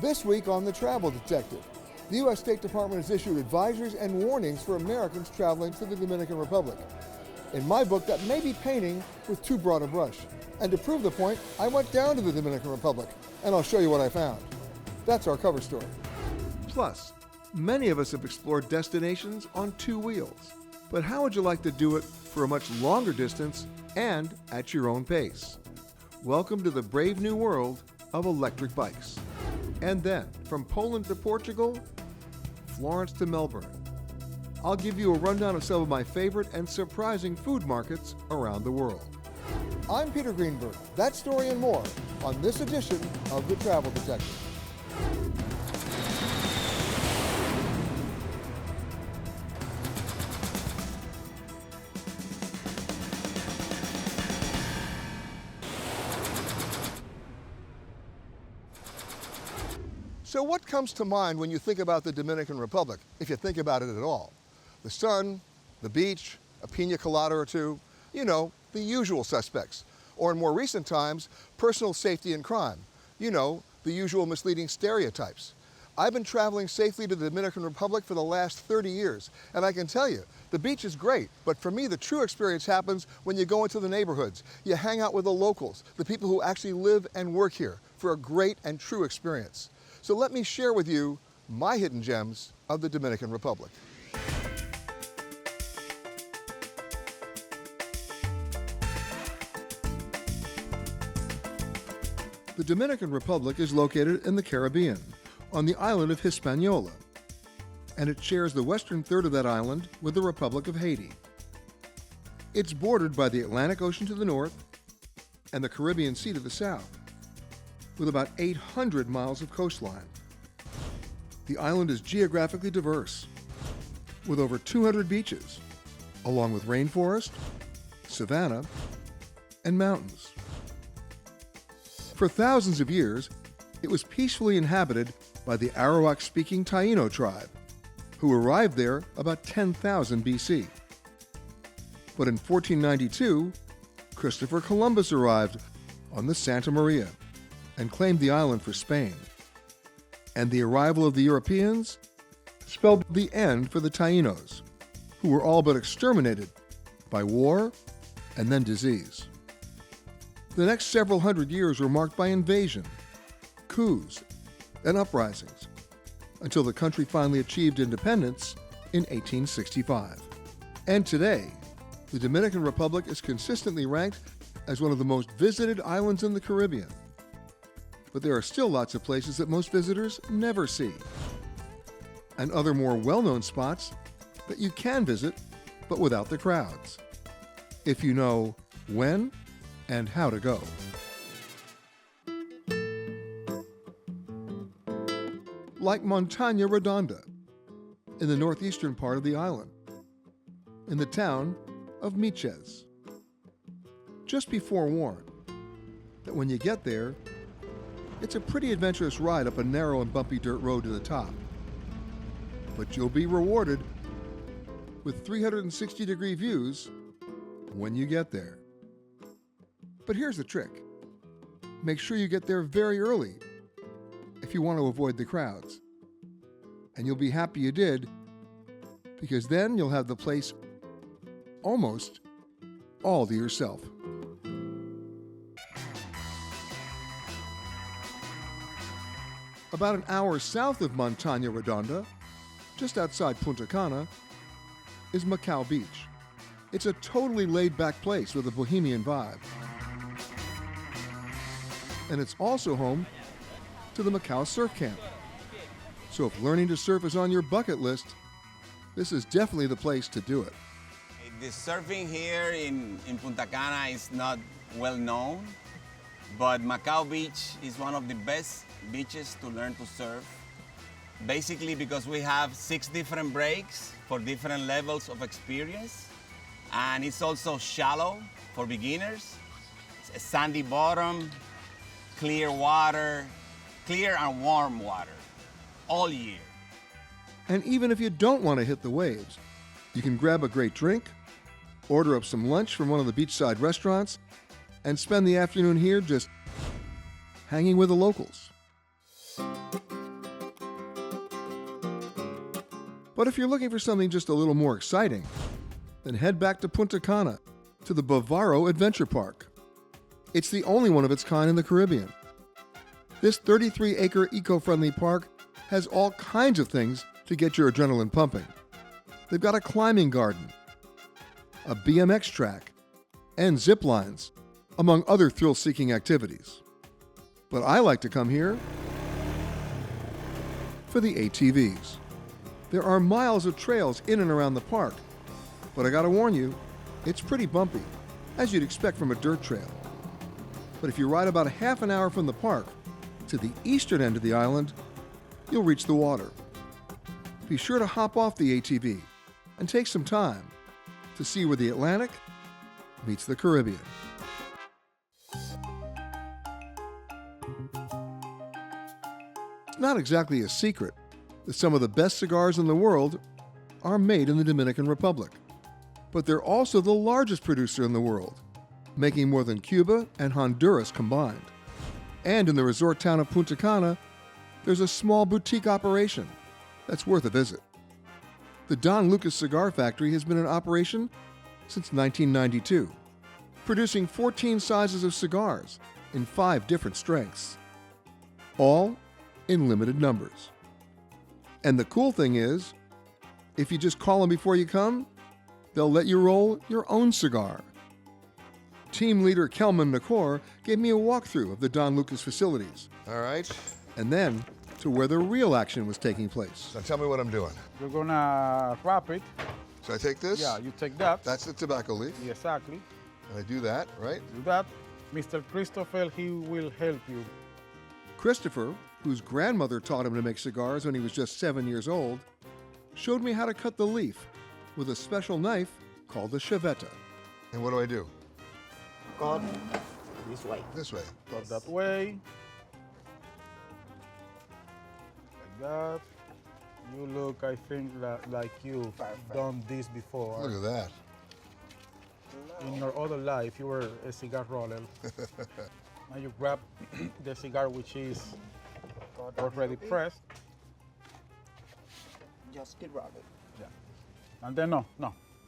This week on The Travel Detective, the U.S. State Department has issued advisories and warnings for Americans traveling to the Dominican Republic. In my book, that may be painting with too broad a brush. And to prove the point, I went down to the Dominican Republic, and I'll show you what I found. That's our cover story. Plus, many of us have explored destinations on two wheels. But how would you like to do it for a much longer distance and at your own pace? Welcome to the brave new world of electric bikes. And then, from Poland to Portugal, Florence to Melbourne, I'll give you a rundown of some of my favorite and surprising food markets around the world. I'm Peter Greenberg. That story and more on this edition of The Travel Detective. So what comes to mind when you think about the Dominican Republic, if you think about it at all? The sun, the beach, a pina colada or two, you know, the usual suspects. Or in more recent times, personal safety and crime. You know, the usual misleading stereotypes. I've been traveling safely to the Dominican Republic for the last 30 years, and I can tell you, the beach is great, but for me, the true experience happens when you go into the neighborhoods. You hang out with the locals, the people who actually live and work here, for a great and true experience. So let me share with you my hidden gems of the Dominican Republic. The Dominican Republic is located in the Caribbean, on the island of Hispaniola, and it shares the western third of that island with the Republic of Haiti. It's bordered by the Atlantic Ocean to the north and the Caribbean Sea to the south, with about 800 miles of coastline. The island is geographically diverse, with over 200 beaches, along with rainforest, savanna, and mountains. For thousands of years, it was peacefully inhabited by the Arawak-speaking Taino tribe, who arrived there about 10,000 BC. But in 1492, Christopher Columbus arrived on the Santa Maria and claimed the island for Spain. And the arrival of the Europeans spelled the end for the Tainos, who were all but exterminated by war and then disease. The next several hundred years were marked by invasion, coups, and uprisings, until the country finally achieved independence in 1865. And today, the Dominican Republic is consistently ranked as one of the most visited islands in the Caribbean. But there are still lots of places that most visitors never see, and other more well-known spots that you can visit, but without the crowds, if you know when and how to go. Like Montaña Redonda, in the northeastern part of the island, in the town of Miches. Just be forewarned that when you get there, it's a pretty adventurous ride up a narrow and bumpy dirt road to the top. But you'll be rewarded with 360-degree views when you get there. But here's the trick. Make sure you get there very early if you want to avoid the crowds. And you'll be happy you did, because then you'll have the place almost all to yourself. About an hour south of Montaña Redonda, just outside Punta Cana, is Macao Beach. It's a totally laid-back place with a bohemian vibe. And it's also home to the Macao Surf Camp. So if learning to surf is on your bucket list, this is definitely the place to do it. The surfing here in Punta Cana is not well known, but Macao Beach is one of the best beaches to learn to surf. Basically because we have 6 different breaks for different levels of experience. And it's also shallow for beginners. It's a sandy bottom, clear water, clear and warm water, all year. And even if you don't want to hit the waves, you can grab a great drink, order up some lunch from one of the beachside restaurants, and spend the afternoon here just hanging with the locals. But if you're looking for something just a little more exciting, then head back to Punta Cana to the Bavaro Adventure Park. It's the only one of its kind in the Caribbean. This 33-acre eco-friendly park has all kinds of things to get your adrenaline pumping. They've got a climbing garden, a BMX track, and zip lines, among other thrill-seeking activities. But I like to come here for the ATVs. There are miles of trails in and around the park, but I gotta warn you, it's pretty bumpy, as you'd expect from a dirt trail. But if you ride about a half an hour from the park to the eastern end of the island, you'll reach the water. Be sure to hop off the ATV and take some time to see where the Atlantic meets the Caribbean. It's not exactly a secret that some of the best cigars in the world are made in the Dominican Republic. But they're also the largest producer in the world, making more than Cuba and Honduras combined. And in the resort town of Punta Cana, there's a small boutique operation that's worth a visit. The Don Lucas Cigar Factory has been in operation since 1992, producing 14 sizes of cigars in 5 different strengths, all in limited numbers. And the cool thing is, if you just call them before you come, they'll let you roll your own cigar. Team leader Kelman Nakor gave me a walkthrough of the Don Lucas facilities. All right. And then to where the real action was taking place. Now tell me what I'm doing. You're gonna wrap it. So I take this? Yeah, you take that. That's the tobacco leaf. Exactly. And I do that, right? Do that. Mr. Christopher, he will help you. Christopher, whose grandmother taught him to make cigars when he was just 7 years old, showed me how to cut the leaf with a special knife called the chaveta. And what do I do? Cut this way. This way. Cut that way. Like that. You look, I think, like you've done this before. Look at that. In your other life, you were a cigar roller. Now you grab the cigar which is already pressed. Just keep rubbing. Yeah. And then no.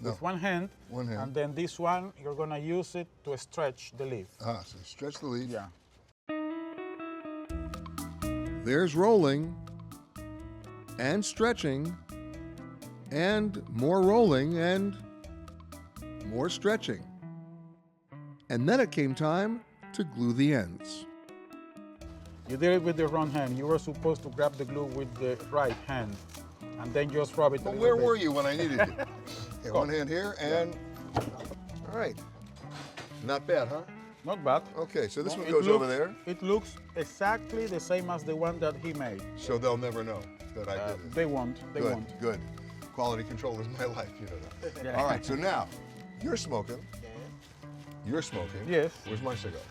With one hand. One hand. And then this one, you're gonna use it to stretch the leaf. Ah, so stretch the leaf. Yeah. There's rolling, and stretching, and more rolling, and more stretching. And then it came time to glue the ends. You did it with the wrong hand. You were supposed to grab the glue with the right hand, and then just rub it. Well, where were you when I needed you? Okay, one hand here, and all right. Not bad, huh? Not bad. Okay, so this No, one it goes over looks- there, It looks exactly the same as the one that he made. so they'll never know that I did it. They won't. They Good, won't. good. Quality control is my life, you know that. Yeah. All right, so now, you're smoking. You're smoking. Yes. Where's my cigar?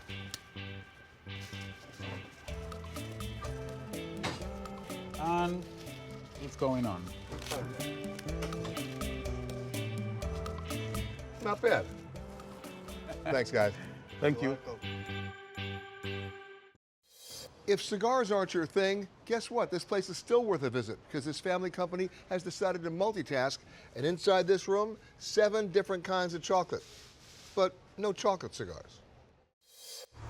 And it's going on. Not bad. Thanks, guys. Thank you. If cigars aren't your thing, guess what? This place is still worth a visit because this family company has decided to multitask, and inside this room, 7 different kinds of chocolate. But no chocolate cigars.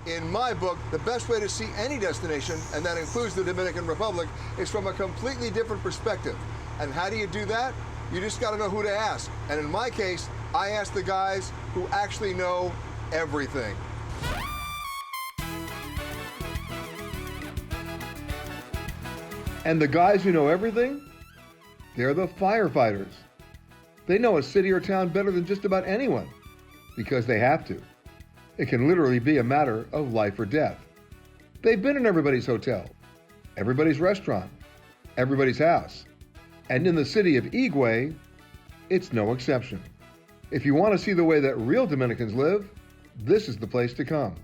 In my book, the best way to see any destination, and that includes the Dominican Republic, is from a completely different perspective. And how do you do that? You just got to know who to ask. And in my case, I asked the guys who actually know everything. And the guys who know everything? They're the firefighters. They know a city or town better than just about anyone, because they have to. It can literally be a matter of life or death. They've been in everybody's hotel, everybody's restaurant, everybody's house. And in the city of Higüey, it's no exception. If you want to see the way that real Dominicans live, this is the place to come.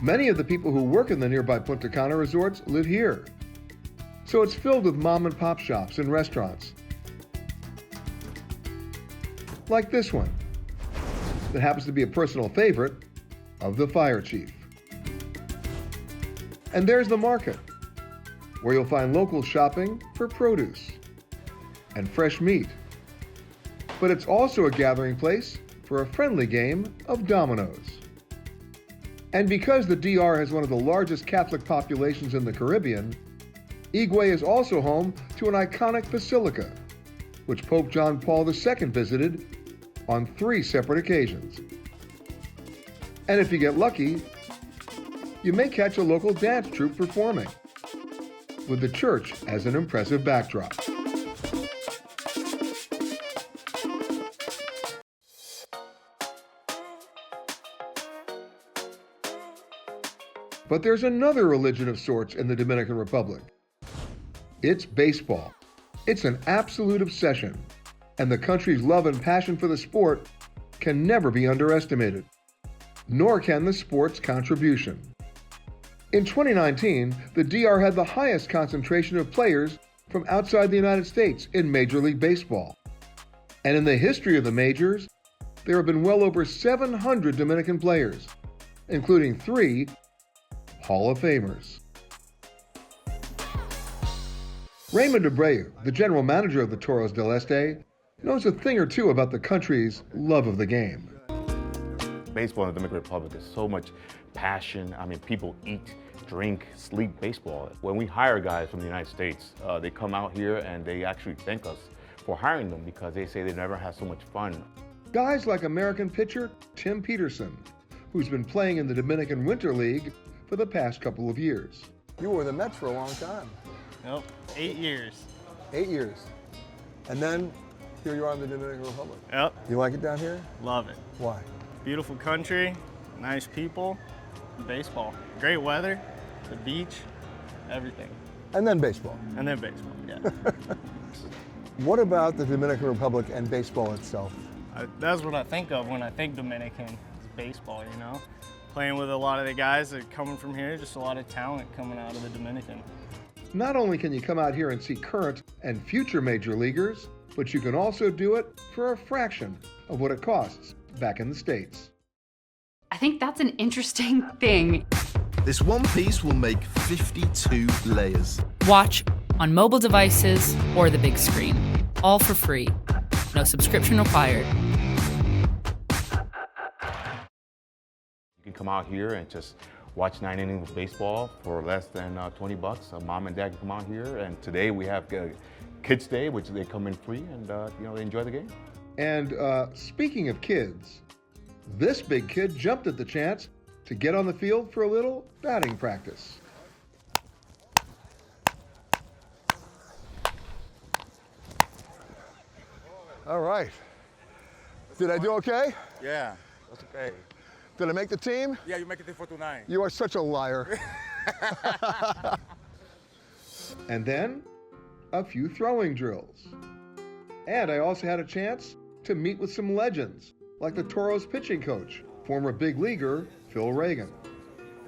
Many of the people who work in the nearby Punta Cana resorts live here. So it's filled with mom and pop shops and restaurants. Like this one, that happens to be a personal favorite of the fire chief. And there's the market, where you'll find local shopping for produce and fresh meat. But it's also a gathering place for a friendly game of dominoes. And because the DR has one of the largest Catholic populations in the Caribbean, Higüey is also home to an iconic basilica, which Pope John Paul II visited on 3 separate occasions. And if you get lucky, you may catch a local dance troupe performing, with the church as an impressive backdrop. But there's another religion of sorts in the Dominican Republic. It's baseball. It's an absolute obsession, and the country's love and passion for the sport can never be underestimated, nor can the sport's contribution. In 2019, the DR had the highest concentration of players from outside the United States in Major League Baseball. And in the history of the majors, there have been well over 700 Dominican players, including 3 Hall of Famers. Raymond Abreu, the general manager of the Toros del Este, knows a thing or two about the country's love of the game. Baseball in the Dominican Republic is so much passion. I mean, people eat, drink, sleep baseball. When we hire guys from the United States, they come out here and they actually thank us for hiring them because they say they never had so much fun. Guys like American pitcher Tim Peterson, who's been playing in the Dominican Winter League for the past couple of years. You were the Mets for a long time. Nope, 8 years. 8 years. And then here you are in the Dominican Republic. Yep, You like it down here? love it. Why? Beautiful country, nice people, baseball. Great weather, the beach, everything. And then baseball. And then baseball, yeah. What about the Dominican Republic and baseball itself? That's what I think of when I think Dominican, is baseball, you know? Playing with a lot of the guys that are coming from here, just a lot of talent coming out of the Dominican. Not only can you come out here and see current and future major leaguers, but you can also do it for a fraction of what it costs back in the States. I think that's an interesting thing. This one piece will make 52 layers. Watch on mobile devices or the big screen, all for free. No subscription required. You can come out here and just watch 9 innings of baseball for less than $20. Mom and dad can come out here, and today we have Kids Day, which they come in free and they enjoy the game. And speaking of kids, this big kid jumped at the chance to get on the field for a little batting practice. All right. Did I do okay? Yeah, that's okay. Did I make the team? Yeah, you make it for tonight. You are such a liar. And then a few throwing drills. And I also had a chance to meet with some legends, like the Toros pitching coach, former big leaguer Phil Reagan.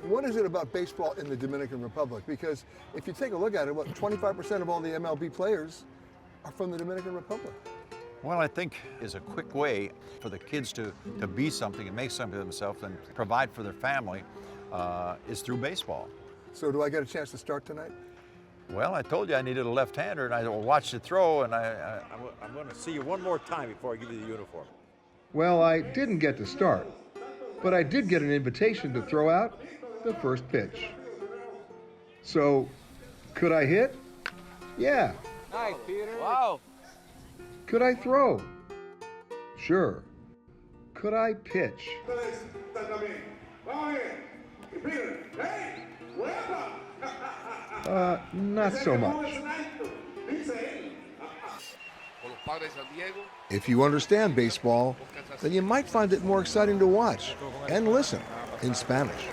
What is it about baseball in the Dominican Republic? Because if you take a look at it, 25% of all the MLB players are from the Dominican Republic. Well, I think is a quick way for the kids to be something and make something of themselves and provide for their family is through baseball. So do I get a chance to start tonight? Well, I told you I needed a left-hander, and I watched the throw, and I'm going to see you one more time before I give you the uniform. Well, I didn't get to start, but I did get an invitation to throw out the first pitch. So, could I hit? Yeah. Nice, Peter. Wow. Could I throw? Sure. Could I pitch? Not so much. If you understand baseball, then you might find it more exciting to watch and listen in Spanish.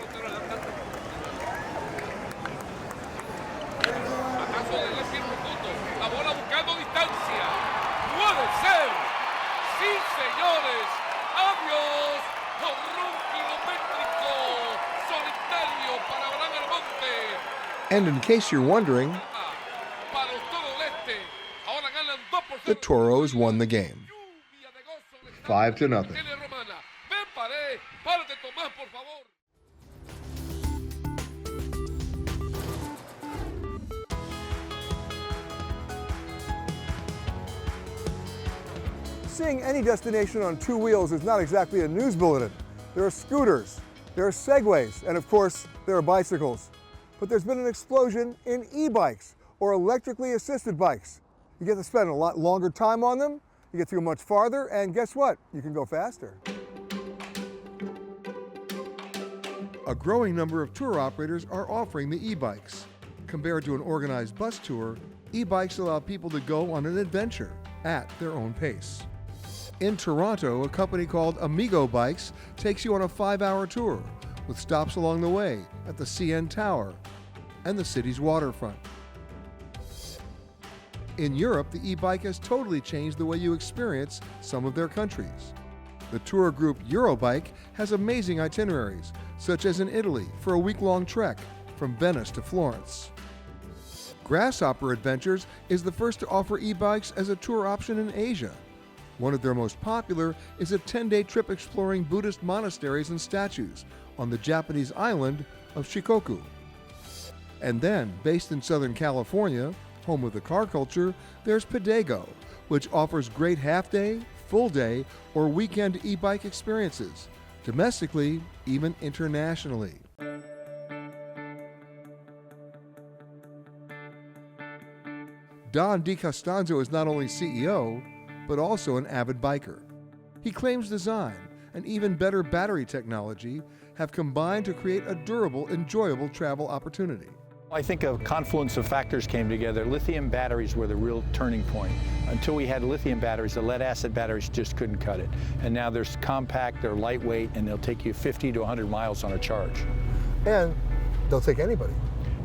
And in case you're wondering, the Toros won the game, 5-0. Seeing any destination on two wheels is not exactly a news bulletin. There are scooters, there are segways, and of course, there are bicycles. But there's been an explosion in e-bikes, or electrically assisted bikes. You get to spend a lot longer time on them, you get to go much farther, and guess what? You can go faster. A growing number of tour operators are offering the e-bikes. Compared to an organized bus tour, e-bikes allow people to go on an adventure at their own pace. In Toronto, a company called Amigo Bikes takes you on a 5-hour tour with stops along the way at the CN Tower and the city's waterfront. In Europe, the e-bike has totally changed the way you experience some of their countries. The tour group Eurobike has amazing itineraries, such as in Italy for a week-long trek from Venice to Florence. Grasshopper Adventures is the first to offer e-bikes as a tour option in Asia. One of their most popular is a 10-day trip exploring Buddhist monasteries and statues on the Japanese island of Shikoku. And then, based in Southern California, home of the car culture, there's Paddleboarding, which offers great half-day, full-day, or weekend e-bike experiences, domestically, even internationally. Don DiCostanzo is not only CEO, but also an avid biker. He claims design and even better battery technology have combined to create a durable, enjoyable travel opportunity. I think a confluence of factors came together. Lithium batteries were the real turning point. Until we had lithium batteries, the lead-acid batteries just couldn't cut it. And now they're compact, they're lightweight, and they'll take you 50 to 100 miles on a charge. And they'll take anybody.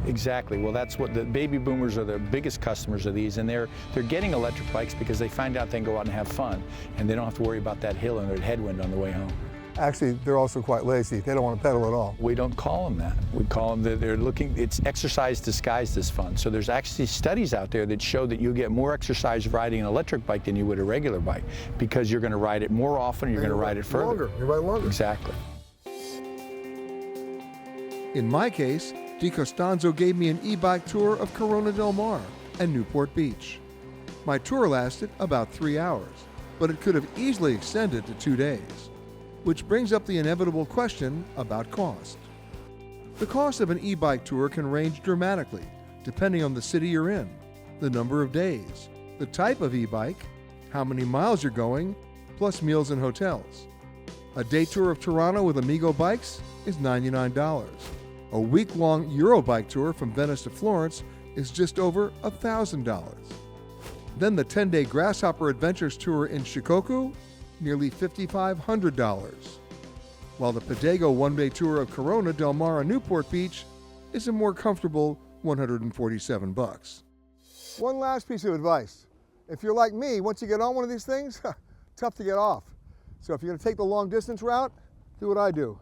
Exactly. Well, that's what the baby boomers are the biggest customers of these, and they're getting electric bikes because they find out they can go out and have fun, and they don't have to worry about that hill and that headwind on the way home. Actually, they're also quite lazy. They don't want to pedal at all. We don't call them that. We call them that they're looking, it's exercise disguised as fun. So there's actually studies out there that show that you get more exercise riding an electric bike than you would a regular bike because you're going to ride it more often, you're going to ride it further. Longer. You ride longer. Exactly. In my case, DiCostanzo gave me an e-bike tour of Corona del Mar and Newport Beach. My tour lasted about 3 hours, but it could have easily extended to 2 days. Which brings up the inevitable question about cost. The cost of an e-bike tour can range dramatically, depending on the city you're in, the number of days, the type of e-bike, how many miles you're going, plus meals and hotels. A day tour of Toronto with Amigo Bikes is $99. A week-long Eurobike tour from Venice to Florence is just over $1,000. Then the 10-day Grasshopper Adventures tour in Shikoku, nearly $5,500, while the Paddleboarding one-day tour of Corona del Mar and Newport Beach is a more comfortable $147. One last piece of advice. If you're like me, once you get on one of these things, tough to get off. So if you're going to take the long distance route, do what I do.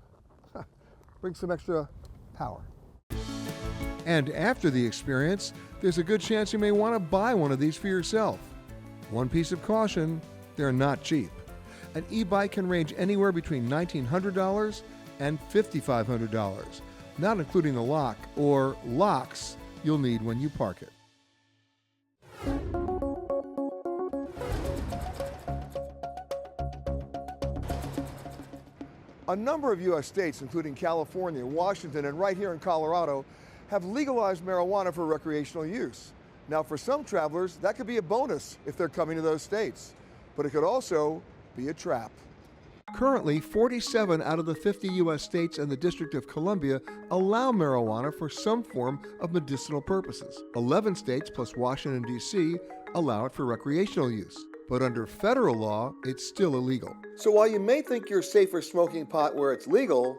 Bring some extra power. And after the experience, there's a good chance you may want to buy one of these for yourself. One piece of caution, they're not cheap. An e-bike can range anywhere between $1,900 and $5,500, not including the lock or locks you'll need when you park it. A number of U.S. states, including California, Washington, and right here in Colorado, have legalized marijuana for recreational use. Now, for some travelers, that could be a bonus if they're coming to those states, but it could also be a trap. Currently, 47 out of the 50 U.S. states and the District of Columbia allow marijuana for some form of medicinal purposes. 11 states plus Washington, D.C. allow it for recreational use. But under federal law, it's still illegal. So while you may think you're safer smoking pot where it's legal,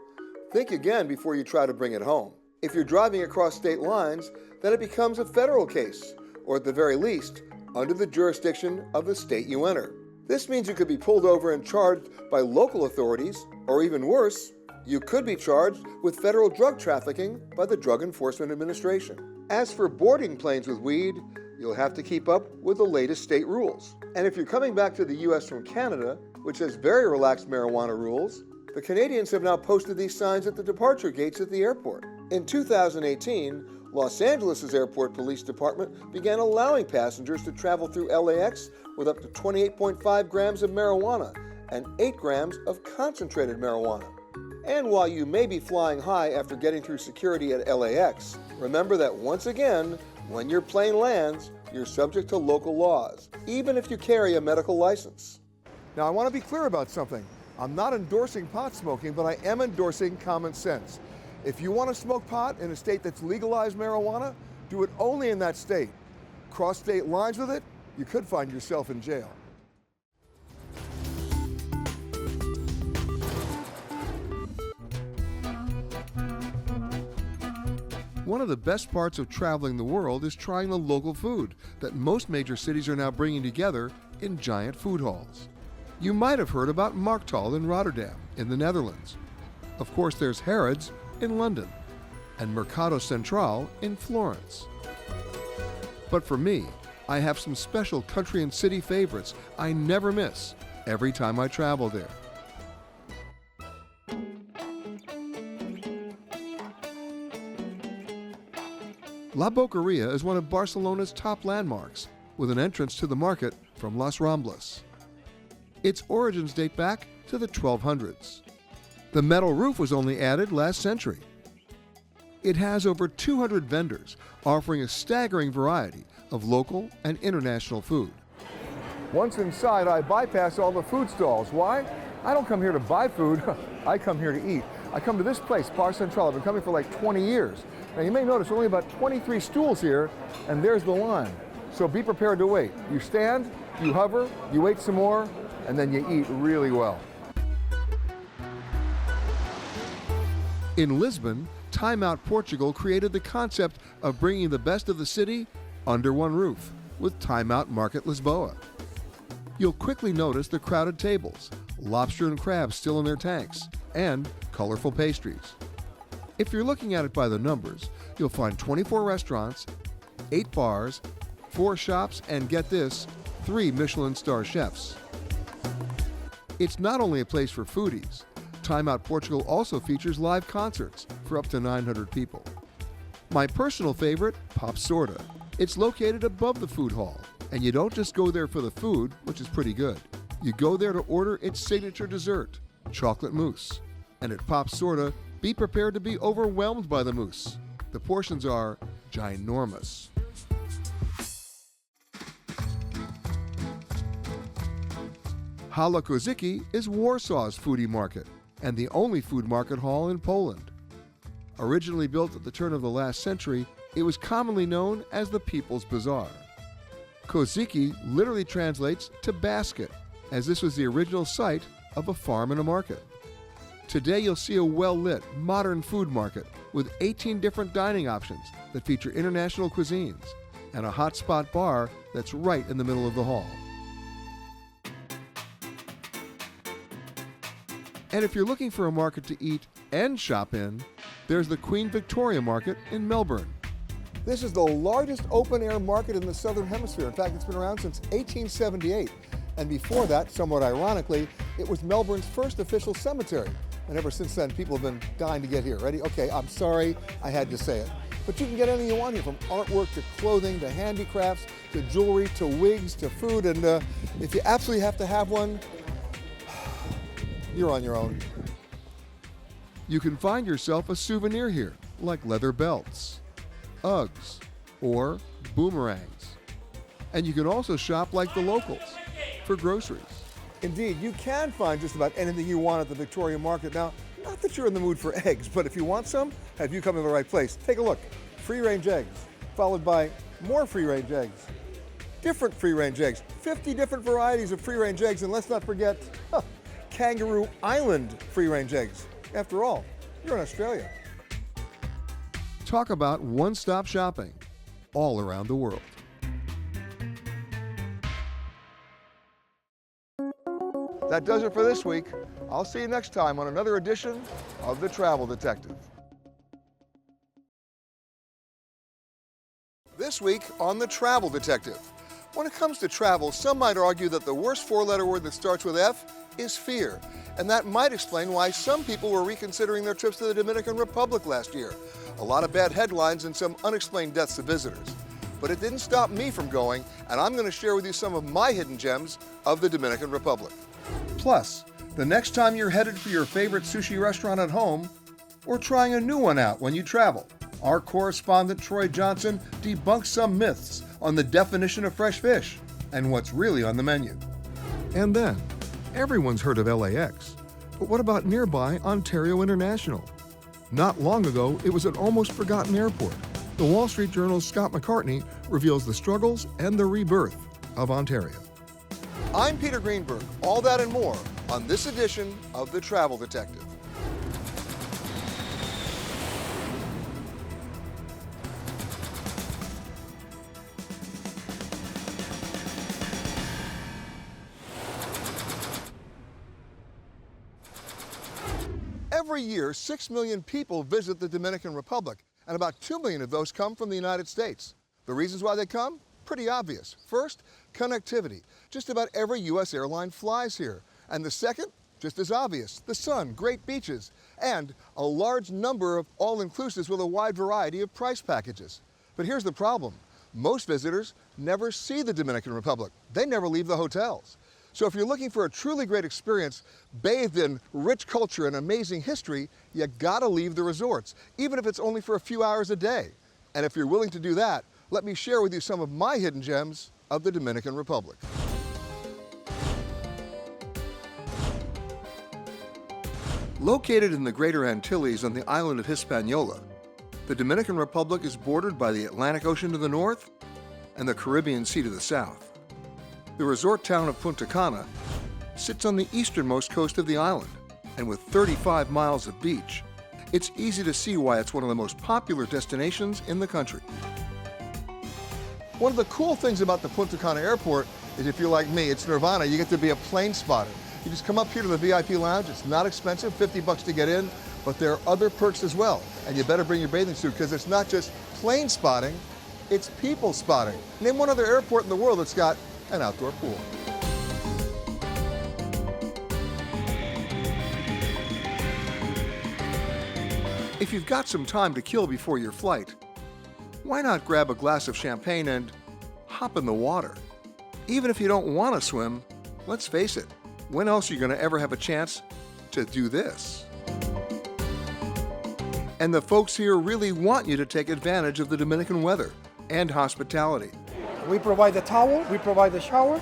think again before you try to bring it home. If you're driving across state lines, then it becomes a federal case, or at the very least, under the jurisdiction of the state you enter. This means you could be pulled over and charged by local authorities, or even worse, you could be charged with federal drug trafficking by the Drug Enforcement Administration. As for boarding planes with weed, you'll have to keep up with the latest state rules. And if you're coming back to the U.S. from Canada, which has very relaxed marijuana rules, the Canadians have now posted these signs at the departure gates at the airport. In 2018, Los Angeles' airport police department began allowing passengers to travel through LAX with up to 28.5 grams of marijuana and 8 grams of concentrated marijuana. And while you may be flying high after getting through security at LAX, remember that once again, when your plane lands, you're subject to local laws, even if you carry a medical license. Now, I want to be clear about something. I'm not endorsing pot smoking, but I am endorsing common sense. If you want to smoke pot in a state that's legalized marijuana, do it only in that state. Cross state lines with it, you could find yourself in jail. One of the best parts of traveling the world is trying the local food that most major cities are now bringing together in giant food halls. You might have heard about Marktal in Rotterdam, in the Netherlands. Of course, there's Harrods in London and Mercato Central in Florence. But for me, I have some special country and city favorites I never miss every time I travel there. La Boqueria is one of Barcelona's top landmarks, with an entrance to the market from Las Ramblas. Its origins date back to the 1200s. The metal roof was only added last century. It has over 200 vendors offering a staggering variety of local and international food. Once inside, I bypass all the food stalls. Why? I don't come here to buy food, I come here to eat. I come to this place, Bar Central. I've been coming for like 20 years. Now you may notice only about 23 stools here, and there's the line. So be prepared to wait. You stand, you hover, you wait some more, and then you eat really well. In Lisbon, Time Out Portugal created the concept of bringing the best of the city under one roof with Time Out Market Lisboa. You'll quickly notice the crowded tables, lobster and crabs still in their tanks, and colorful pastries. If you're looking at it by the numbers, you'll find 24 restaurants, 8 bars, 4 shops, and get this, 3 Michelin star chefs. It's not only a place for foodies. Time Out Portugal also features live concerts for up to 900 people. My personal favorite, Pop Sorta. It's located above the food hall, and you don't just go there for the food, which is pretty good. You go there to order its signature dessert, chocolate mousse. And at Pop Sorta, be prepared to be overwhelmed by the mousse. The portions are ginormous. Hala Kozicki is Warsaw's foodie market and the only food market hall in Poland. Originally built at the turn of the last century, it was commonly known as the People's Bazaar. Kozicki literally translates to basket, as this was the original site of a farm and a market. Today you'll see a well-lit, modern food market with 18 different dining options that feature international cuisines and a hotspot bar that's right in the middle of the hall. And if you're looking for a market to eat and shop in, there's the Queen Victoria Market in Melbourne. This is the largest open-air market in the Southern Hemisphere. In fact, it's been around since 1878. And before that, somewhat ironically, it was Melbourne's first official cemetery. And ever since then, people have been dying to get here. Ready? Okay, I'm sorry, I had to say it. But you can get anything you want here, from artwork to clothing to handicrafts to jewelry to wigs to food. And if you absolutely have to have one, you're on your own. You can find yourself a souvenir here, like leather belts, Uggs, or boomerangs. And you can also shop like the locals for groceries. Indeed, you can find just about anything you want at the Victoria Market. Now, not that you're in the mood for eggs, but if you want some, have you come to the right place. Take a look. Free-range eggs, followed by more free-range eggs. Different free-range eggs, 50 different varieties of free-range eggs, and let's not forget, Kangaroo Island free-range eggs. After all, you're in Australia. Talk about one-stop shopping all around the world. That does it for this week. I'll see you next time on another edition of The Travel Detective. This week on The Travel Detective. When it comes to travel, some might argue that the worst 4-letter word that starts with F is fear. And that might explain why some people were reconsidering their trips to the Dominican Republic last year. a lot of bad headlines and some unexplained deaths of visitors. But it didn't stop me from going, and I'm going to share with you some of my hidden gems of the Dominican Republic. Plus, the next time you're headed for your favorite sushi restaurant at home, or trying a new one out when you travel, our correspondent Troy Johnson debunks some myths on the definition of fresh fish and what's really on the menu. And then, everyone's heard of LAX, but what about nearby Ontario International? Not long ago, it was an almost forgotten airport. The Wall Street Journal's Scott McCartney reveals the struggles and the rebirth of Ontario. I'm Peter Greenberg. All that and more on this edition of The Travel Detective. Every year, 6 million people visit the Dominican Republic, and about 2 million of those come from the United States. The reasons why they come? Pretty obvious. First, connectivity. Just about every U.S. airline flies here. And the second, just as obvious, the sun, great beaches, and a large number of all-inclusives with a wide variety of price packages. But here's the problem. Most visitors never see the Dominican Republic. They never leave the hotels. So if you're looking for a truly great experience bathed in rich culture and amazing history, you gotta leave the resorts, even if it's only for a few hours a day. And if you're willing to do that, let me share with you some of my hidden gems of the Dominican Republic. Located in the Greater Antilles on the island of Hispaniola, the Dominican Republic is bordered by the Atlantic Ocean to the north and the Caribbean Sea to the south. The resort town of Punta Cana sits on the easternmost coast of the island, and with 35 miles of beach, it's easy to see why it's one of the most popular destinations in the country. One of the cool things about the Punta Cana airport is, if you're like me, it's nirvana. You get to be a plane spotter. You just come up here to the VIP lounge. It's not expensive, $50 to get in, but there are other perks as well. And you better bring your bathing suit, because it's not just plane spotting, it's people spotting. Name one other airport in the world that's got an outdoor pool. If you've got some time to kill before your flight, why not grab a glass of champagne and hop in the water? Even if you don't want to swim, let's face it, when else are you going to ever have a chance to do this? And the folks here really want you to take advantage of the Dominican weather and hospitality. We provide the towel, we provide the shower,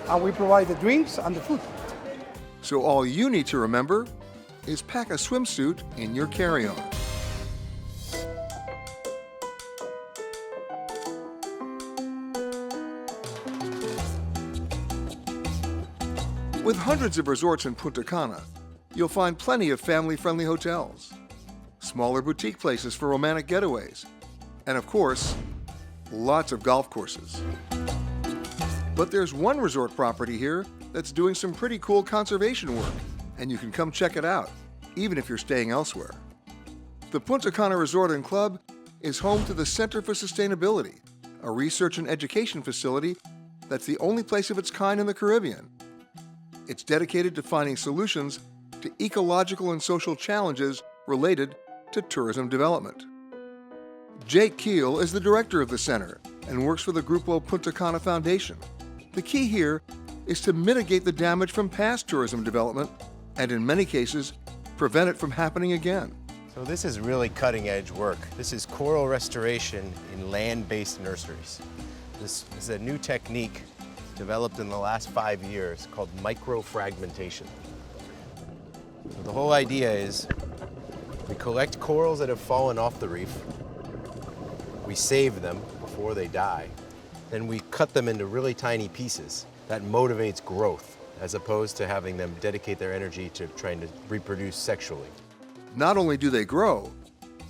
and we provide the drinks and the food. So all you need to remember is pack a swimsuit in your carry-on. With hundreds of resorts in Punta Cana, you'll find plenty of family-friendly hotels, smaller boutique places for romantic getaways, and of course, lots of golf courses. But there's one resort property here that's doing some pretty cool conservation work, and you can come check it out, even if you're staying elsewhere. The Punta Cana Resort and Club is home to the Center for Sustainability, a research and education facility that's the only place of its kind in the Caribbean. It's dedicated to finding solutions to ecological and social challenges related to tourism development. Jake Keel is the director of the center and works for the Grupo Punta Cana Foundation. The key here is to mitigate the damage from past tourism development and, in many cases, prevent it from happening again. So this is really cutting-edge work. This is coral restoration in land-based nurseries. This is a new technique developed in the last 5 years called microfragmentation. So the whole idea is we collect corals that have fallen off the reef, we save them before they die, then we cut them into really tiny pieces. That motivates growth, as opposed to having them dedicate their energy to trying to reproduce sexually. Not only do they grow,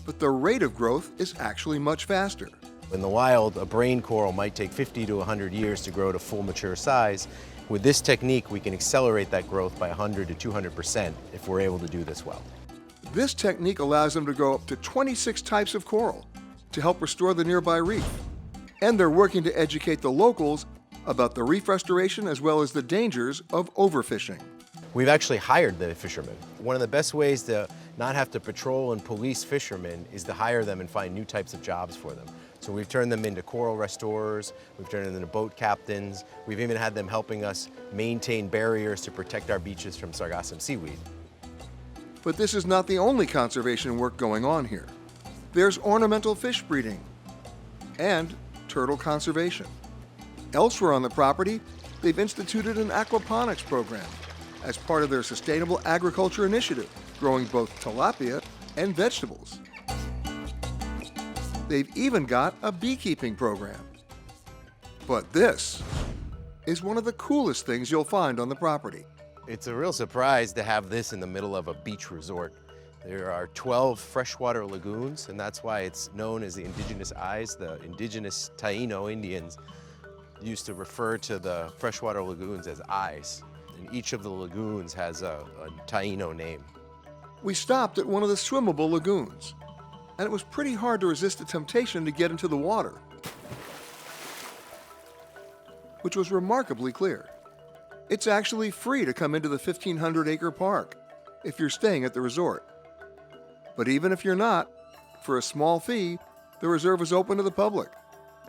but the rate of growth is actually much faster. In the wild, a brain coral might take 50 to 100 years to grow to full mature size. With this technique, we can accelerate that growth by 100 to 200% if we're able to do this well. This technique allows them to grow up to 26 types of coral to help restore the nearby reef. And they're working to educate the locals about the reef restoration as well as the dangers of overfishing. We've actually hired the fishermen. One of the best ways to not have to patrol and police fishermen is to hire them and find new types of jobs for them. So we've turned them into coral restorers, we've turned them into boat captains, we've even had them helping us maintain barriers to protect our beaches from sargassum seaweed. But this is not the only conservation work going on here. There's ornamental fish breeding and turtle conservation. Elsewhere on the property, they've instituted an aquaponics program as part of their sustainable agriculture initiative, growing both tilapia and vegetables. They've even got a beekeeping program. But this is one of the coolest things you'll find on the property. It's a real surprise to have this in the middle of a beach resort. There are 12 freshwater lagoons, and that's why it's known as the indigenous eyes. The indigenous Taino Indians used to refer to the freshwater lagoons as eyes. And each of the lagoons has a Taino name. We stopped at one of the swimmable lagoons, and it was pretty hard to resist the temptation to get into the water, which was remarkably clear. It's actually free to come into the 1,500-acre park if you're staying at the resort. But even if you're not, for a small fee, the reserve is open to the public,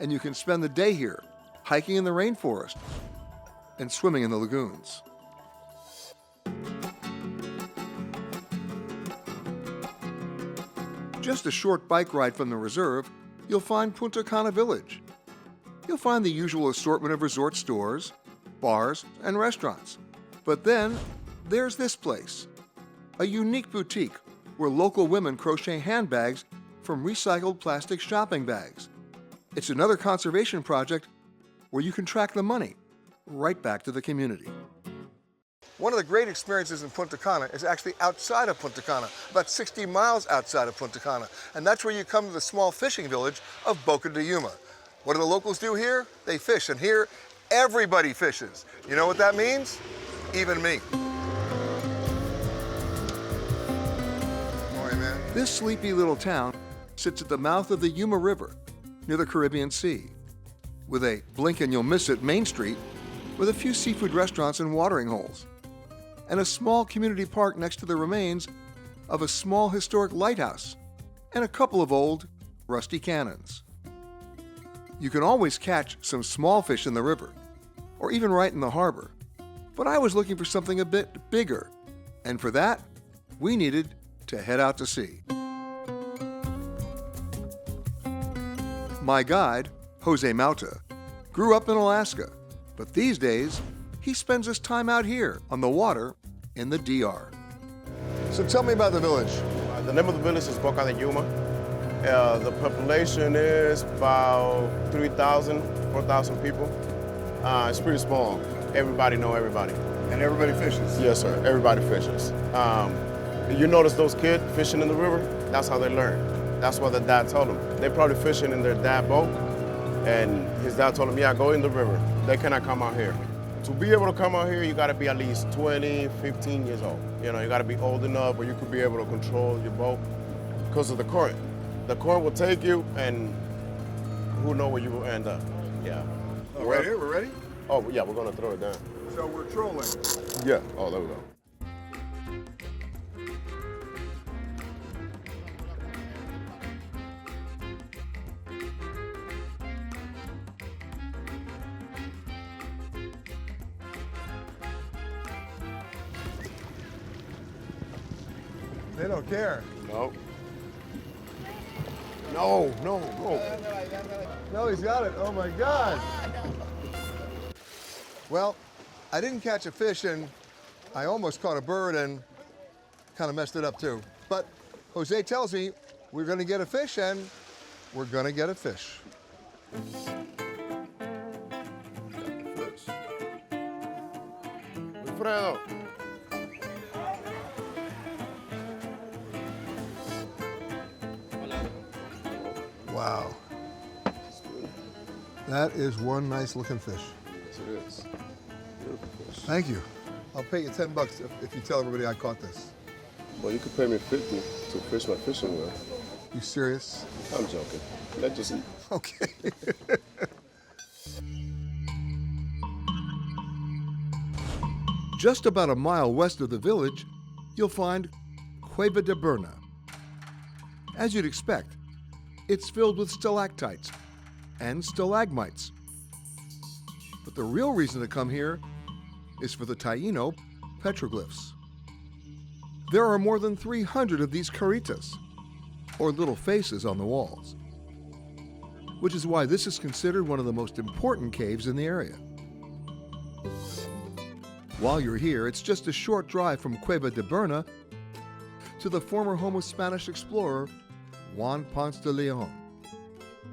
and you can spend the day here, hiking in the rainforest and swimming in the lagoons. Just a short bike ride from the reserve, you'll find Punta Cana Village. You'll find the usual assortment of resort stores, bars, and restaurants. But then, there's this place, a unique boutique where local women crochet handbags from recycled plastic shopping bags. It's another conservation project where you can track the money right back to the community. One of the great experiences in Punta Cana is actually outside of Punta Cana, about 60 miles outside of Punta Cana, and that's where you come to the small fishing village of Boca de Yuma. What do the locals do here? They fish, and here, everybody fishes. You know what that means? Even me. Morning, man. This sleepy little town sits at the mouth of the Yuma River, near the Caribbean Sea, with a blink-and-you'll-miss-it Main Street with a few seafood restaurants and watering holes, and a small community park next to the remains of a small historic lighthouse and a couple of old, rusty cannons. You can always catch some small fish in the river, or even right in the harbor, but I was looking for something a bit bigger, and for that, we needed to head out to sea. My guide, Jose Mauta, grew up in Alaska, but these days, he spends his time out here on the water in the DR. So tell me about the village. The name of the village is Boca de Yuma. The population is about 3,000, 4,000 people. It's pretty small. Everybody know everybody. And everybody fishes? Yes, sir. Everybody fishes. You notice those kids fishing in the river? That's how they learn. That's what the dad told them. They're probably fishing in their dad's boat, and his dad told them, yeah, go in the river. They cannot come out here. To be able to come out here, you gotta be at least 20, 15 years old. You know, you gotta be old enough where you could be able to control your boat because of the current. The current will take you, and who knows where you will end up. Yeah. Oh, right here, we're ready? Oh, yeah, we're gonna throw it down. So we're trolling. Yeah, oh, there we go. They don't care. No. No, no, no. No, he's got it. Oh my God. Well, I didn't catch a fish, and I almost caught a bird and kind of messed it up too. But Jose tells me we're going to get a fish, and we're going to get a fish. Wilfredo. Wow. That is one nice looking fish. Yes, it is. Beautiful fish. Thank you. I'll pay you $10 if you tell everybody I caught this. Well, you could pay me 50 to fish my fishing well. You serious? I'm joking. Let's just eat. Okay. Just about a mile west of the village, you'll find Cueva de Berna. As you'd expect, it's filled with stalactites and stalagmites. But the real reason to come here is for the Taino petroglyphs. There are more than 300 of these caritas, or little faces on the walls, which is why this is considered one of the most important caves in the area. While you're here, it's just a short drive from Cueva de Berna to the former home of Spanish explorer Juan Ponce de Leon.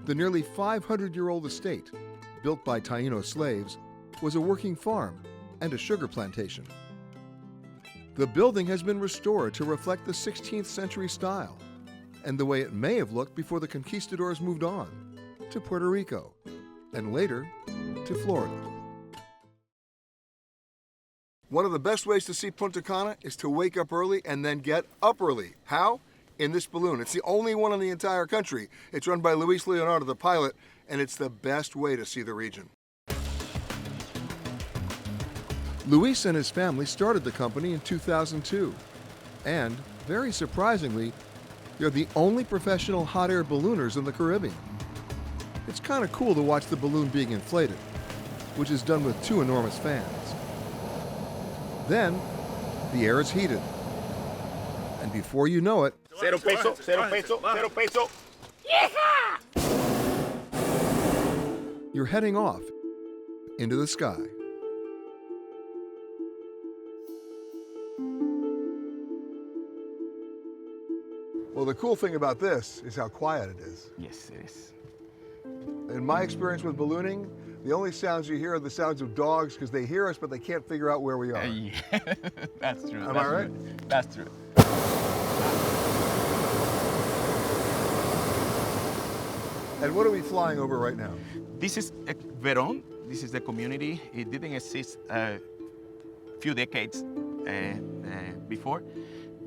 The nearly 500-year-old estate, built by Taino slaves, was a working farm and a sugar plantation. The building has been restored to reflect the 16th century style and the way it may have looked before the conquistadors moved on to Puerto Rico and later to Florida. One of the best ways to see Punta Cana is to wake up early and then get up early. How? In this balloon. It's the only one in the entire country. It's run by Luis Leonardo, the pilot, and it's the best way to see the region. Luis and his family started the company in 2002. And, very surprisingly, they're the only professional hot air ballooners in the Caribbean. It's kind of cool to watch the balloon being inflated, which is done with 2 enormous fans. Then, the air is heated. And before you know it, Cero peso, cero peso, cero peso. you're heading off into the sky. Well, the cool thing about this is how quiet it is. Yes, it is. In my experience with ballooning, the only sounds you hear are the sounds of dogs because they hear us, but they can't figure out where we are. Yeah, that's true. Am I right? That's true. And what are we flying over right now? This is Verón. This is the community. It didn't exist a few decades before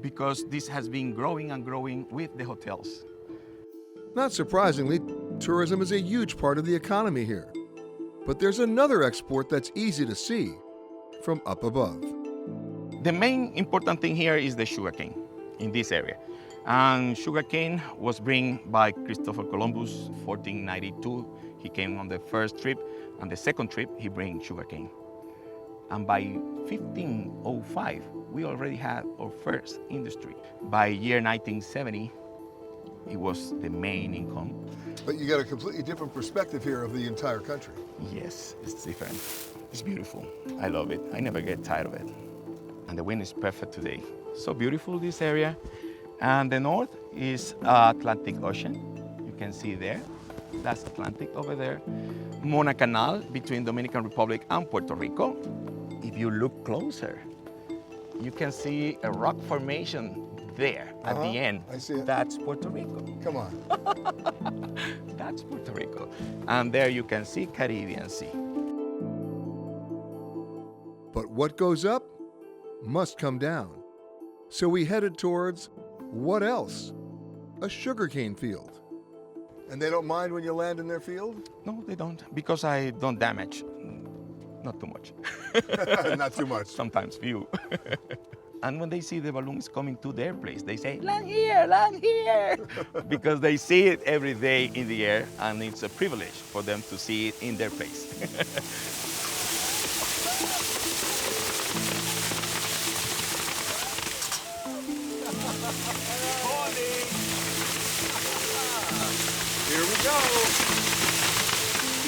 because this has been growing and growing with the hotels. Not surprisingly, tourism is a huge part of the economy here. But there's another export that's easy to see from up above. The main important thing here is the sugarcane in this area. And sugarcane was brought by Christopher Columbus, 1492. He came on the first trip, and the second trip he brought sugarcane. And by 1505, we already had our first industry. By year 1970, it was the main income. But you got a completely different perspective here of the entire country. Yes, it's different. It's beautiful. I love it. I never get tired of it. And the wind is perfect today. So beautiful, this area. And the north is Atlantic Ocean. You can see there. That's Atlantic over there. Mona Canal between Dominican Republic and Puerto Rico. If you look closer, you can see a rock formation there at the end. I see it. That's Puerto Rico. Come on. That's Puerto Rico. And there you can see Caribbean Sea. But what goes up must come down. So we headed towards what else? A sugarcane field. And they don't mind when you land in their field? No, they don't, because I don't damage. Not too much. Not too much. Sometimes few. And when they see the balloons coming to their place, they say, land here, because they see it every day in the air, and it's a privilege for them to see it in their place. Here we go.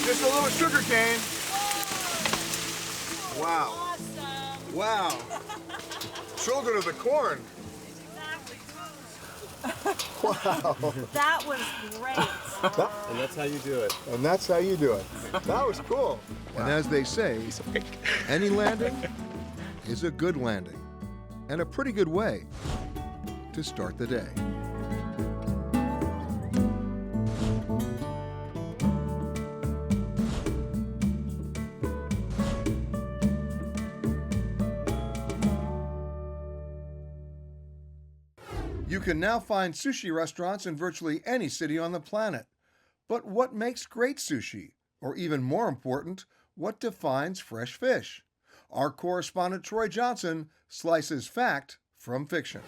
Just a little sugar cane. Wow. Awesome. Wow. Children of the corn. Wow. That was great. And that's how you do it. And that's how you do it. That was cool. And as they say, any landing is a good landing and a pretty good way to start the day. You can now find sushi restaurants in virtually any city on the planet. But what makes great sushi? Or even more important, what defines fresh fish? Our correspondent Troy Johnson slices fact from fiction.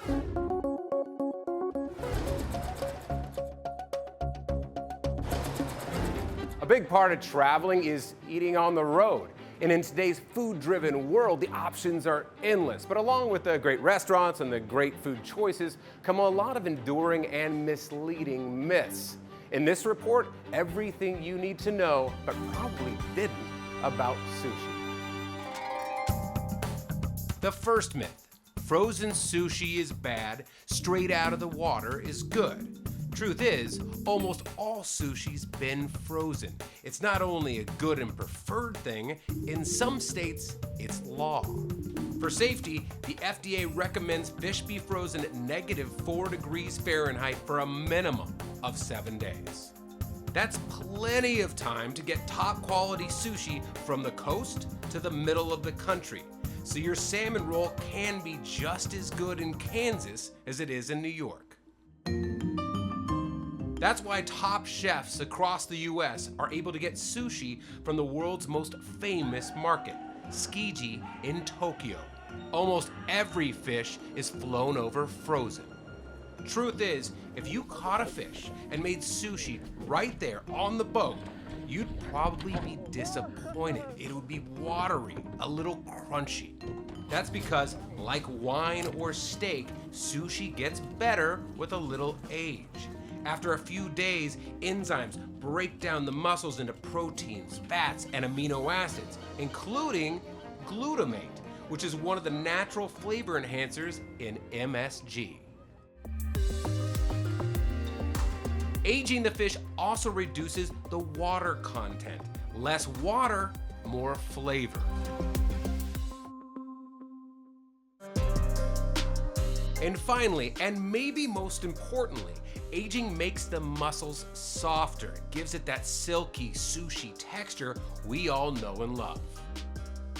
A big part of traveling is eating on the road. And in today's food-driven world, the options are endless. But along with the great restaurants and the great food choices come a lot of enduring and misleading myths. In this report, everything you need to know, but probably didn't, about sushi. The first myth: frozen sushi is bad, straight out of the water is good. Truth is, almost all sushi's been frozen. It's not only a good and preferred thing, in some states, it's law. For safety, the FDA recommends fish be frozen at -4 degrees Fahrenheit for a minimum of 7 days. That's plenty of time to get top quality sushi from the coast to the middle of the country. So your salmon roll can be just as good in Kansas as it is in New York. That's why top chefs across the US are able to get sushi from the world's most famous market, Tsukiji in Tokyo. Almost every fish is flown over frozen. Truth is, if you caught a fish and made sushi right there on the boat, you'd probably be disappointed. It would be watery, a little crunchy. That's because, like wine or steak, sushi gets better with a little age. After a few days, enzymes break down the mussels into proteins, fats, and amino acids, including glutamate, which is one of the natural flavor enhancers in MSG. Aging the fish also reduces the water content. Less water, more flavor. And finally, and maybe most importantly, aging makes the mussels softer. It gives it that silky sushi texture we all know and love.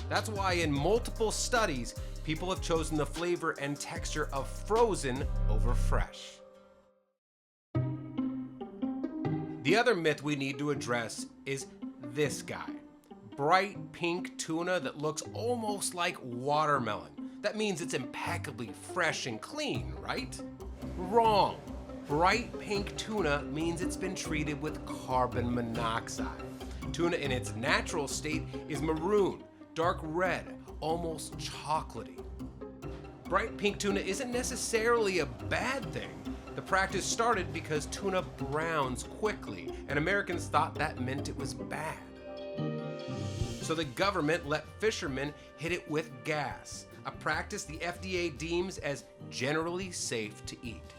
That's why in multiple studies, people have chosen the flavor and texture of frozen over fresh. The other myth we need to address is this guy. Bright pink tuna that looks almost like watermelon. That means it's impeccably fresh and clean, right? Wrong. Bright pink tuna means it's been treated with carbon monoxide. Tuna in its natural state is maroon, dark red, almost chocolatey. Bright pink tuna isn't necessarily a bad thing. The practice started because tuna browns quickly, and Americans thought that meant it was bad. So the government let fishermen hit it with gas, a practice the FDA deems as generally safe to eat.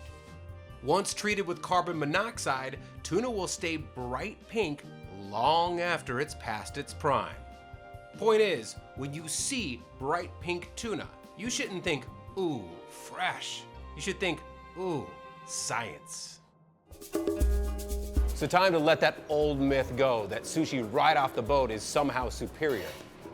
Once treated with carbon monoxide, tuna will stay bright pink long after it's past its prime. Point is, when you see bright pink tuna, you shouldn't think, ooh, fresh. You should think, ooh, science. So time to let that old myth go that sushi right off the boat is somehow superior.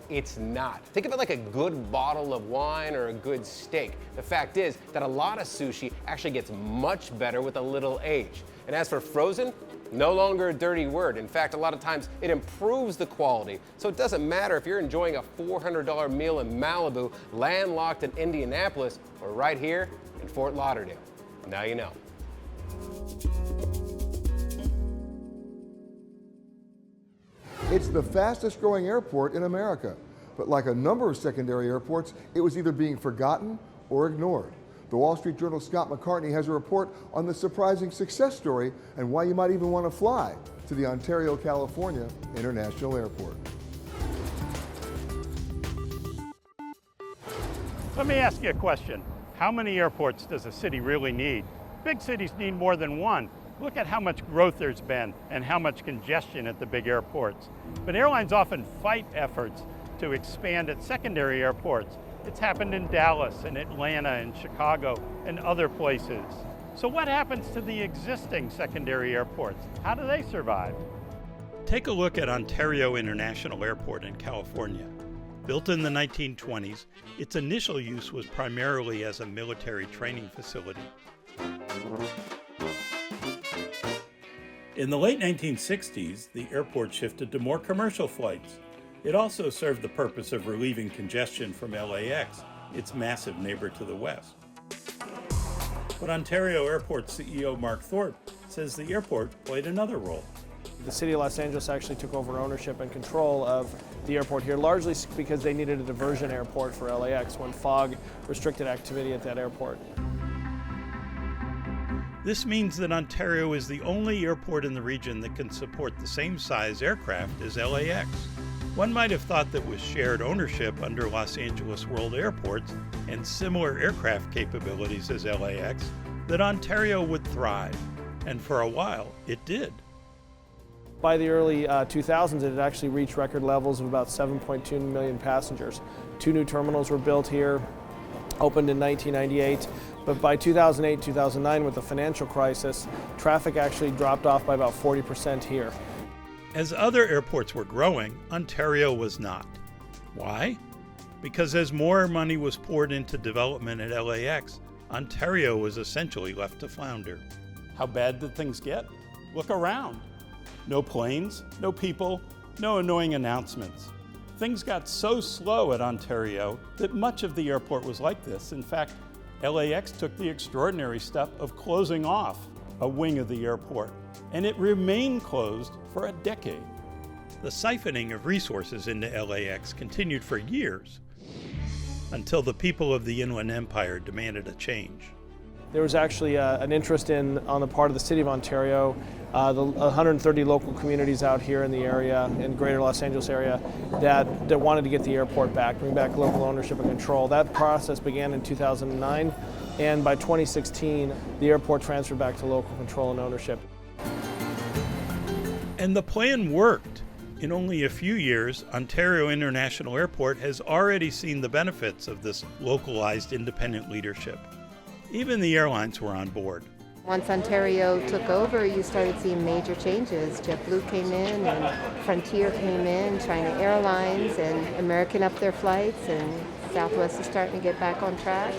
It's not. Think of it like a good bottle of wine or a good steak. The fact is that a lot of sushi actually gets much better with a little age. And as for frozen, no longer a dirty word. In fact, a lot of times it improves the quality. So it doesn't matter if you're enjoying a $400 meal in Malibu, landlocked in Indianapolis, or right here in Fort Lauderdale. Now you know. It's the fastest growing airport in America, but like a number of secondary airports, it was either being forgotten or ignored. The Wall Street Journal's Scott McCartney has a report on the surprising success story and why you might even want to fly to the Ontario, California International Airport. Let me ask you a question. How many airports does a city really need? Big cities need more than one. Look at how much growth there's been and how much congestion at the big airports. But airlines often fight efforts to expand at secondary airports. It's happened in Dallas and Atlanta and Chicago and other places. So what happens to the existing secondary airports? How do they survive? Take a look at Ontario International Airport in California. Built in the 1920s, its initial use was primarily as a military training facility. In the late 1960s, the airport shifted to more commercial flights. It also served the purpose of relieving congestion from LAX, its massive neighbor to the west. But Ontario Airport CEO Mark Thorpe says the airport played another role. The city of Los Angeles actually took over ownership and control of the airport here, largely because they needed a diversion airport for LAX when fog restricted activity at that airport. This means that Ontario is the only airport in the region that can support the same size aircraft as LAX. One might have thought that with shared ownership under Los Angeles World Airports and similar aircraft capabilities as LAX, that Ontario would thrive, and for a while it did. By the early 2000s, it had actually reached record levels of about 7.2 million passengers. 2 new terminals were built here, opened in 1998, but by 2008-2009, with the financial crisis, traffic actually dropped off by about 40% here. As other airports were growing, Ontario was not. Why? Because as more money was poured into development at LAX, Ontario was essentially left to flounder. How bad did things get? Look around. No planes, no people, no annoying announcements. Things got so slow at Ontario that much of the airport was like this. In fact, LAX took the extraordinary step of closing off a wing of the airport, and it remained closed for a decade. The siphoning of resources into LAX continued for years, until the people of the Inland Empire demanded a change. There was actually an interest on the part of the City of Ontario, the 130 local communities out here in the area, in greater Los Angeles area, that wanted to get the airport back, bring back local ownership and control. That process began in 2009, and by 2016, the airport transferred back to local control and ownership. And the plan worked. In only a few years, Ontario International Airport has already seen the benefits of this localized independent leadership. Even the airlines were on board. Once Ontario took over, you started seeing major changes. JetBlue came in and Frontier came in, China Airlines, and American upped their flights, and Southwest is starting to get back on track.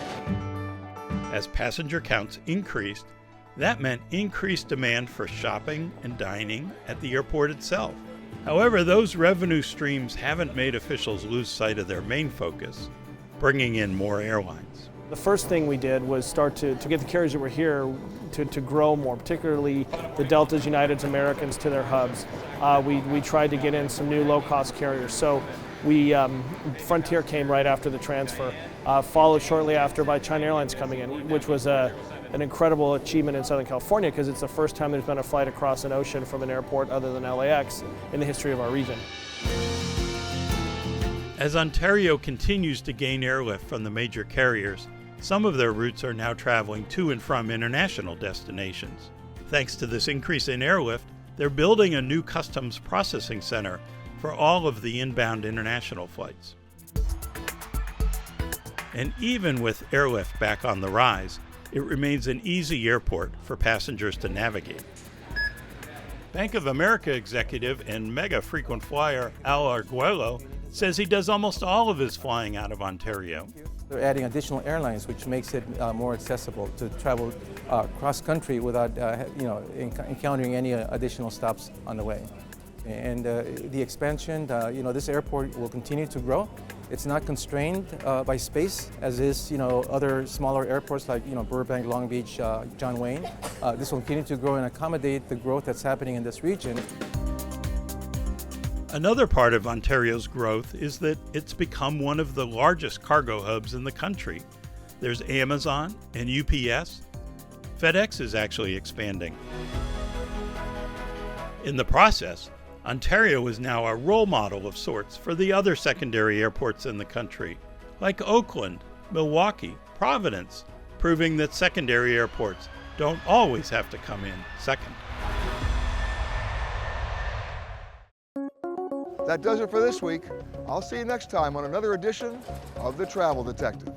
As passenger counts increased, that meant increased demand for shopping and dining at the airport itself. However, those revenue streams haven't made officials lose sight of their main focus, bringing in more airlines. The first thing we did was start to get the carriers that were here to grow more, particularly the Deltas, Uniteds, Americans to their hubs. We tried to get in some new low-cost carriers. So Frontier came right after the transfer, followed shortly after by China Airlines coming in, which was an incredible achievement in Southern California because it's the first time there's been a flight across an ocean from an airport other than LAX in the history of our region. As Ontario continues to gain airlift from the major carriers, some of their routes are now traveling to and from international destinations. Thanks to this increase in airlift, they're building a new customs processing center for all of the inbound international flights. And even with airlift back on the rise, it remains an easy airport for passengers to navigate. Bank of America executive and mega frequent flyer Al Arguello says he does almost all of his flying out of Ontario. They're adding additional airlines, which makes it more accessible to travel cross-country without encountering any additional stops on the way. And the expansion, this airport will continue to grow. It's not constrained by space, as is other smaller airports like Burbank, Long Beach, John Wayne. This will continue to grow and accommodate the growth that's happening in this region. Another part of Ontario's growth is that it's become one of the largest cargo hubs in the country. There's Amazon and UPS. FedEx is actually expanding. In the process, Ontario is now a role model of sorts for the other secondary airports in the country, like Oakland, Milwaukee, Providence, proving that secondary airports don't always have to come in second. That does it for this week. I'll see you next time on another edition of The Travel Detective.